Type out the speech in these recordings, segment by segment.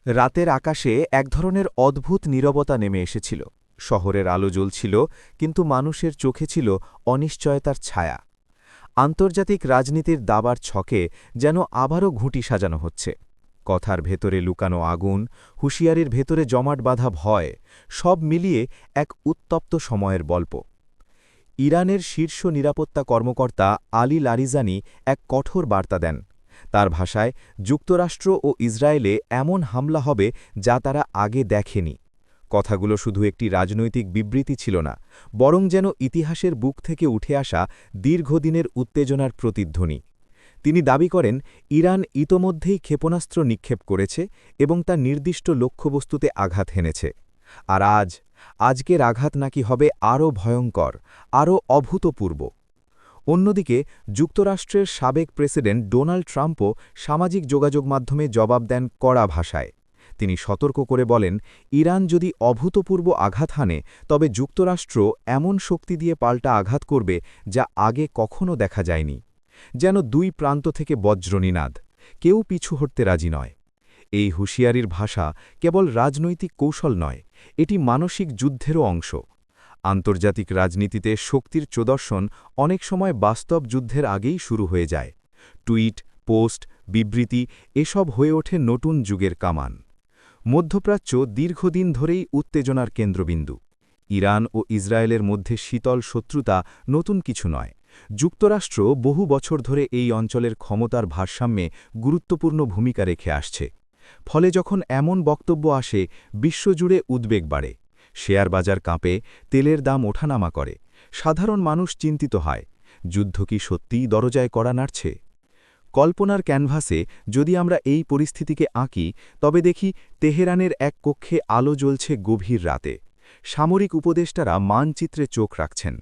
রাতের আকাশে এক ধরনের অদ্ভুত নীরবতা নেমে এসেছিল। শহরের আলো জ্বলছিল, কিন্তু মানুষের চোখে ছিল অনিশ্চয়তার ছায়া। আন্তর্জাতিক রাজনীতির দাবার ছকে যেন আবারও ঘুঁটি সাজানো হচ্ছে। কথার ভেতরে লুকানো আগুন, হুঁশিয়ারির ভেতরে জমাট বাঁধা ভয়, সব মিলিয়ে এক উত্তপ্ত সময়ের গল্প। ইরানের শীর্ষ নিরাপত্তা কর্মকর্তা আলী লারিজানি এক কঠোর বার্তা দেন। তার ভাষায়, যুক্তরাষ্ট্র ও ইসরায়েলে এমন হামলা হবে যা তারা আগে দেখেনি। কথাগুলো শুধু একটি রাজনৈতিক বিবৃতি ছিল না, বরং যেন ইতিহাসের বুক থেকে উঠে আসা দীর্ঘদিনের উত্তেজনার প্রতিধ্বনি। তিনি দাবি করেন, ইরান ইতোমধ্যেই ক্ষেপণাস্ত্র নিক্ষেপ করেছে এবং তা নির্দিষ্ট লক্ষ্যবস্তুতে আঘাত হেনেছে। আর আজকের আঘাত নাকি হবে আরও ভয়ঙ্কর, আরও অভূতপূর্ব। অন্যদিকে যুক্তরাষ্ট্রের সাবেক প্রেসিডেন্ট ডোনাল্ড ট্রাম্পও সামাজিক যোগাযোগ মাধ্যমে জবাব দেন কড়া ভাষায়। তিনি সতর্ক করে বলেন, ইরান যদি অভূতপূর্ব আঘাত হানে, তবে যুক্তরাষ্ট্র এমন শক্তি দিয়ে পাল্টা আঘাত করবে যা আগে কখনো দেখা যায়নি। যেন দুই প্রান্ত থেকে বজ্রনিনাদ, কেউ পিছু হটতে রাজি নয়। এই হুঁশিয়ারির ভাষা কেবল রাজনৈতিক কৌশল নয়, এটি মানসিক যুদ্ধেরও অংশ। আন্তর্জাতিক রাজনীতিতে শক্তির প্রদর্শন অনেক সময় বাস্তব যুদ্ধের আগেই শুরু হয়ে যায়। টুইট, পোস্ট, বিবৃতি এসব হয়ে ওঠে নতুন যুগের কামান। মধ্যপ্রাচ্য দীর্ঘদিন ধরেই উত্তেজনার কেন্দ্রবিন্দু। ইরান ও ইসরায়েলের মধ্যে শীতল শত্রুতা নতুন কিছু নয়। যুক্তরাষ্ট্র বহু বছর ধরে এই অঞ্চলের ক্ষমতার ভারসাম্যে গুরুত্বপূর্ণ ভূমিকা রেখে আসছে। ফলে যখন এমন বক্তব্য আসে, বিশ্বজুড়ে উদ্বেগ বাড়ে। শেয়ার বাজার কাঁপে, তেলের দাম ওঠানামা করে। সাধারণ মানুষ চিন্তিত হয়, যুদ্ধ কি সত্যিই দরজায় কড়া নাড়ছে? কল্পনার ক্যানভাসে যদি আমরা এই পরিস্থিতিকে আঁকি, তবে দেখি তেহরানের এক কক্ষে আলো জ্বলছে গভীর রাতে। সামরিক উপদেষ্টারা মানচিত্রে চোখ রাখছেন।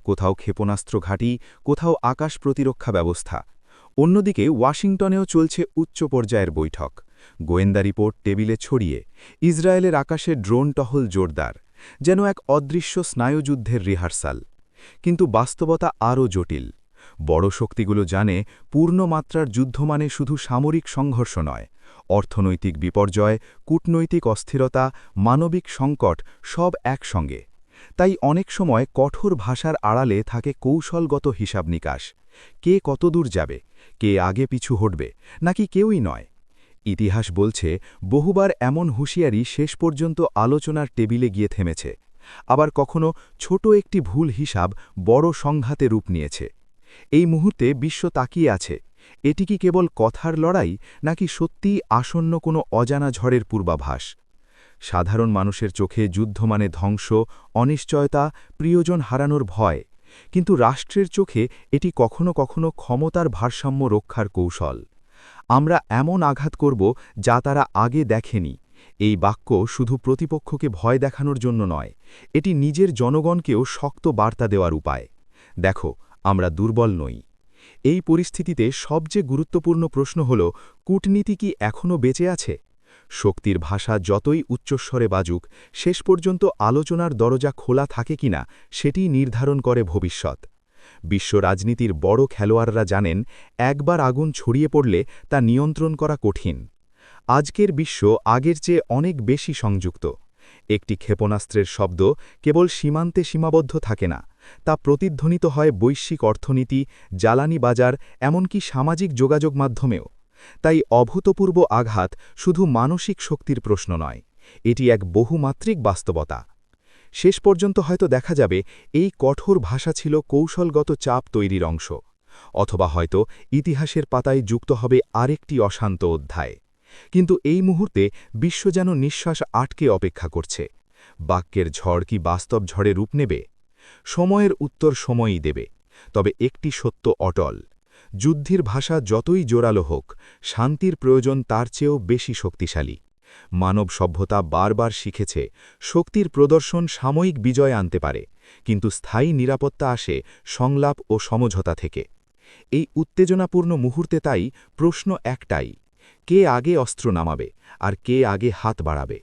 কোথাও ক্ষেপণাস্ত্র ঘাঁটি, কোথাও আকাশ প্রতিরক্ষা ব্যবস্থা। অন্যদিকে ওয়াশিংটনেও চলছে উচ্চ পর্যায়ের বৈঠক। গোয়েন্দা রিপোর্ট টেবিলে ছড়িয়ে। ইসরায়েলের আকাশে ড্রোন টহল জোরদার, যেন এক অদৃশ্য স্নায়ুযুদ্ধের রিহার্সাল। কিন্তু বাস্তবতা আরও জটিল। বড় শক্তিগুলো জানে, পূর্ণমাত্রার যুদ্ধ মানে শুধু সামরিক সংঘর্ষ নয়। অর্থনৈতিক বিপর্যয়, কূটনৈতিক অস্থিরতা, মানবিক সংকট সব একসঙ্গে। তাই অনেক সময় কঠোর ভাষার আড়ালে থাকে কৌশলগত হিসাব নিকাশ। কে কতদূর যাবে, কে আগে পিছু হটবে, নাকি কেউই নয়। ইতিহাস বলছে, বহুবার এমন হুঁশিয়ারি শেষ পর্যন্ত আলোচনার টেবিলে গিয়ে থেমেছে। আবার কখনো ছোট একটি ভুল হিসাব বড় সংঘাতে রূপ নিয়েছে। এই মুহূর্তে বিশ্ব তাকিয়ে আছে, এটি কি কেবল কথার লড়াই, নাকি সত্যিই আসন্ন কোনো অজানা ঝড়ের পূর্বাভাস? সাধারণ মানুষের চোখে যুদ্ধ মানে ধ্বংস, অনিশ্চয়তা, প্রিয়জন হারানোর ভয়। কিন্তু রাষ্ট্রের চোখে এটি কখনো কখনো ক্ষমতার ভারসাম্য রক্ষার কৌশল। আমরা এমন আঘাত করব যা তারা আগে দেখেনি। এই বাক্য শুধু প্রতিপক্ষকে ভয় দেখানোর জন্য নয়, এটি নিজের জনগণকেও শক্ত বার্তা দেওয়ার উপায়। দেখো, আমরা দুর্বল নই। এই পরিস্থিতিতে সবচেয়ে গুরুত্বপূর্ণ প্রশ্ন হল, কূটনীতি কি এখনও বেঁচে আছে? শক্তির ভাষা যতই উচ্চস্বরে বাজুক, শেষ পর্যন্ত আলোচনার দরজা খোলা থাকে কিনা সেটিই নির্ধারণ করে ভবিষ্যৎ। বিশ্ব রাজনীতির বড় খেলোয়াড়রা জানেন, একবার আগুন ছড়িয়ে পড়লে তা নিয়ন্ত্রণ করা কঠিন। আজকের বিশ্ব আগের চেয়ে অনেক বেশি সংযুক্ত। একটি ক্ষেপণাস্ত্রের শব্দ কেবল সীমান্তে সীমাবদ্ধ থাকে না, তা প্রতিধ্বনিত হয় বৈশ্বিক অর্থনীতি, জ্বালানি বাজার, এমনকি সামাজিক যোগাযোগ মাধ্যমেও। তাই অভূতপূর্ব আঘাত শুধু মানসিক শক্তির প্রশ্ন নয়, এটি এক বহুমাত্রিক বাস্তবতা। শেষ পর্যন্ত হয়তো দেখা যাবে, এই কঠোর ভাষা ছিল কৌশলগত চাপ তৈরির অংশ। অথবা হয়তো ইতিহাসের পাতায় যুক্ত হবে আরেকটি অশান্ত অধ্যায়। কিন্তু এই মুহূর্তে বিশ্ব যেন নিঃশ্বাস আটকে অপেক্ষা করছে। বাক্যের ঝড় কি বাস্তব ঝড়ে রূপ নেবে? সময়ের উত্তর সময়ই দেবে। তবে একটি সত্য অটল, যুদ্ধের ভাষা যতই জোরালো হোক, শান্তির প্রয়োজন তার চেয়েও বেশি শক্তিশালী। মানব সভ্যতা বারবার শিখেছে, শক্তির প্রদর্শন সাময়িক বিজয় আনতে পারে, কিন্তু স্থায়ী নিরাপত্তা আসে সংলাপ ও সমঝোতা থেকে। এই উত্তেজনাপূর্ণ মুহূর্তে তাই প্রশ্ন একটাই, কে আগে অস্ত্র নামাবে আর কে আগে হাত বাড়াবে?